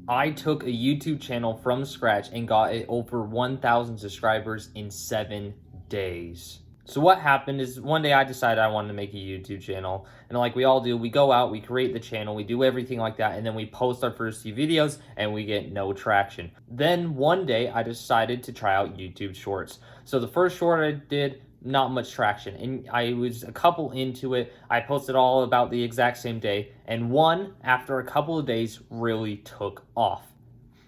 I took a YouTube channel from scratch and got it over 1,000 subscribers in 7 days. So what happened is one day I decided I wanted to make a YouTube channel, and like we all do, we go out, we create the channel, we do everything like that, and then we post our first few videos and we get no traction. Then one day I decided to try out YouTube Shorts. So the first short I did, not much traction, and I was a couple into it. I posted all about the exact same day, and one after a couple of days really took off.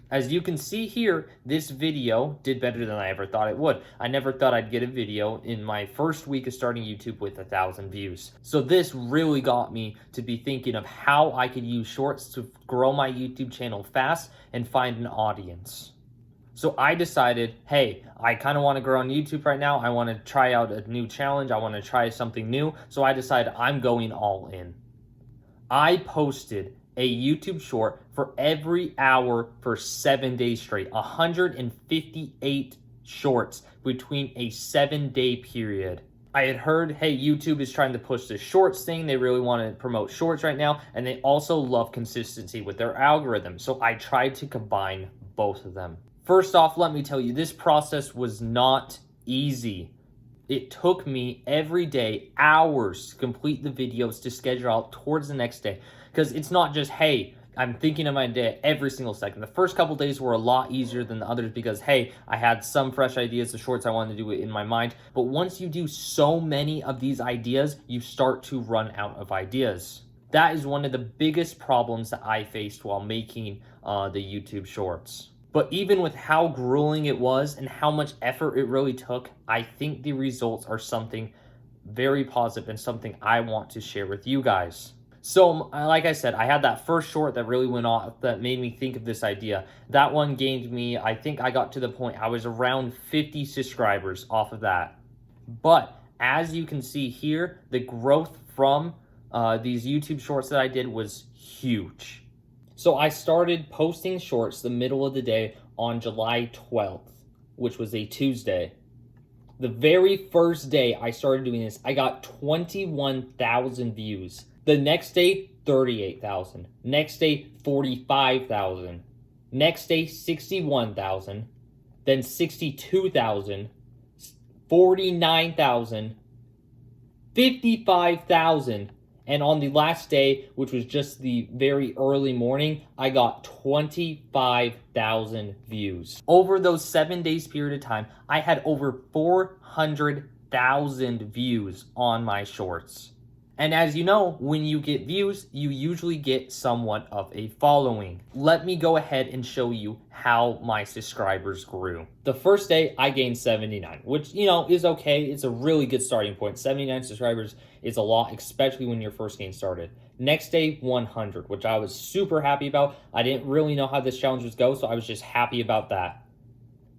As you can see here, this video did better than I ever thought it would. I never thought I'd get a video in my first week of starting YouTube with 1,000 views. So this really got me to be thinking of how I could use shorts to grow my YouTube channel fast and find an audience. So I decided, hey, I kind of want to grow on YouTube right now. I want to try out a new challenge. I want to try something new. So I decided I'm going all in. I posted a YouTube short for every hour for 7 days straight, 158 shorts between a 7-day period. I had heard, hey, YouTube is trying to push the shorts thing. They really want to promote shorts right now. And they also love consistency with their algorithm. So I tried to combine both of them. First off, let me tell you, this process was not easy. It took me every day, hours to complete the videos to schedule out towards the next day. Because it's not just, hey, I'm thinking of my day every single second. The first couple days were a lot easier than the others because, hey, I had some fresh ideas of shorts I wanted to do it in my mind. But once you do so many of these ideas, you start to run out of ideas. That is one of the biggest problems that I faced while making the YouTube shorts. But even with how grueling it was and how much effort it really took, I think the results are something very positive and something I want to share with you guys. So, like I said, I had that first short that really went off that made me think of this idea. That one gained me, I think I got to the point, I was around 50 subscribers off of that. But as you can see here, the growth from these YouTube shorts that I did was huge. So I started posting shorts the middle of the day on July 12th, which was a Tuesday. The very first day I started doing this, I got 21,000 views. The next day, 38,000. Next day, 45,000. Next day, 61,000. Then 62,000. 49,000. 55,000. And on the last day, which was just the very early morning, I got 25,000 views. Over those 7 days period of time, I had over 400,000 views on my shorts. And as you know, when you get views, you usually get somewhat of a following. Let me go ahead and show you how my subscribers grew. The first day, I gained 79, which, is okay. It's a really good starting point. 79 subscribers is a lot, especially when you're first getting started. Next day, 100, which I was super happy about. I didn't really know how this challenge would go, so I was just happy about that.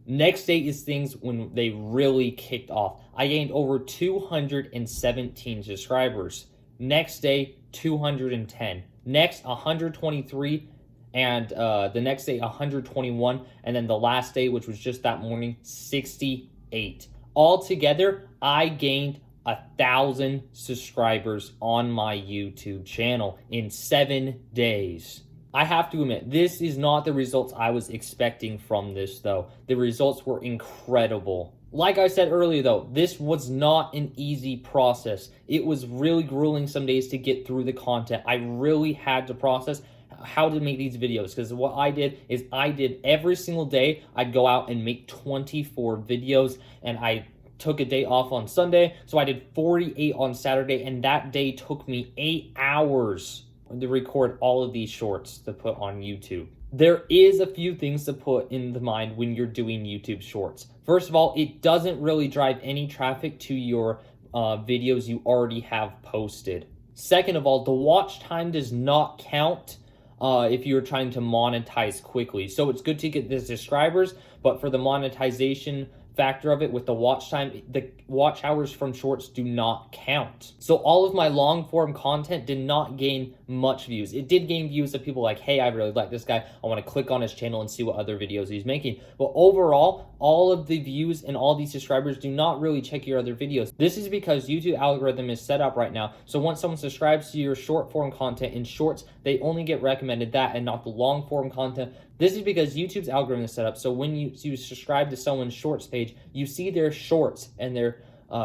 Next day is things when they really kicked off. I gained over 217 subscribers. Next day, 210. Next, 123. And the next day, 121. And then the last day, which was just that morning, 68. Altogether, I gained 1,000 subscribers on my YouTube channel in 7 days. I have to admit, this is not the results I was expecting from this, though. The results were incredible. Like I said earlier, though, this was not an easy process. It was really grueling some days to get through the content. I really had to process how to make these videos, because what I did is I did every single day, I'd go out and make 24 videos, and I took a day off on Sunday, so I did 48 on Saturday, and that day took me 8 hours to record all of these shorts to put on YouTube. There is a few things to put in the mind when you're doing YouTube shorts. First of all, it doesn't really drive any traffic to your videos you already have posted. Second of all, the watch time does not count if you're trying to monetize quickly. So it's good to get the subscribers, but for the monetization factor of it with the watch time, the watch hours from shorts do not count. So all of my long form content did not gain much views. It did gain views of people like, hey, I really like this guy. I want to click on his channel and see what other videos he's making. But overall, all of the views and all these subscribers do not really check your other videos. This is because YouTube algorithm is set up right now. So once someone subscribes to your short form content in shorts, they only get recommended that and not the long form content. This is because YouTube's algorithm is set up so when you subscribe to someone's shorts page, you see their shorts and their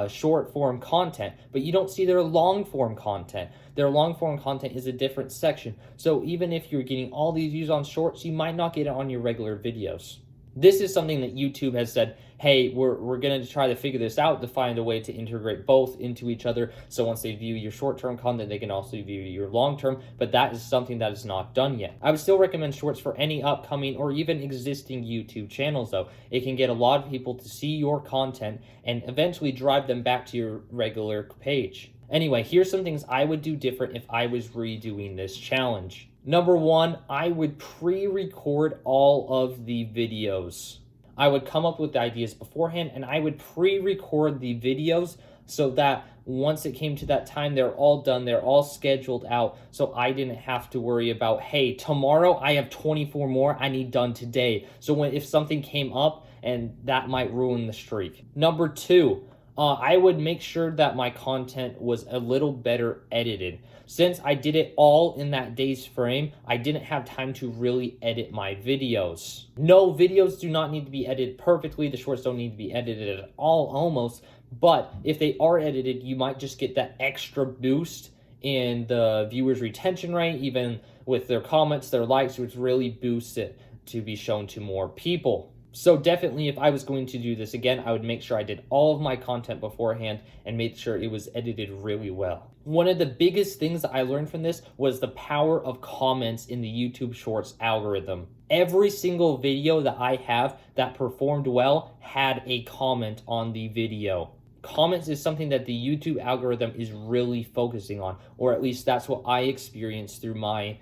short form content, but you don't see their long form content. Their long form content is a different section. So even if you're getting all these views on shorts, you might not get it on your regular videos. This is something that YouTube has said, hey, we're going to try to figure this out to find a way to integrate both into each other. So once they view your short-term content, they can also view your long-term, but that is something that is not done yet. I would still recommend shorts for any upcoming or even existing YouTube channels though. It can get a lot of people to see your content and eventually drive them back to your regular page. Anyway, here's some things I would do different if I was redoing this challenge. Number one, I would pre-record all of the videos. I would come up with the ideas beforehand and I would pre-record the videos so that once it came to that time, they're all done, they're all scheduled out, so I didn't have to worry about, hey, tomorrow I have 24 more I need done today. So if something came up, and that might ruin the streak. Number two, I would make sure that my content was a little better edited. Since I did it all in that day's frame, I didn't have time to really edit my videos. No, videos do not need to be edited perfectly. The shorts don't need to be edited at all, almost. But if they are edited, you might just get that extra boost in the viewers' retention rate, even with their comments, their likes, which really boosts it to be shown to more people. So definitely, if I was going to do this again, I would make sure I did all of my content beforehand and made sure it was edited really well. One of the biggest things that I learned from this was the power of comments in the YouTube Shorts algorithm. Every single video that I have that performed well had a comment on the video. Comments is something that the YouTube algorithm is really focusing on, or at least that's what I experienced through my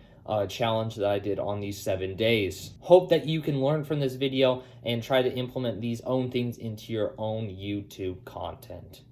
challenge that I did on these 7 days. Hope that you can learn from this video and try to implement these own things into your own YouTube content.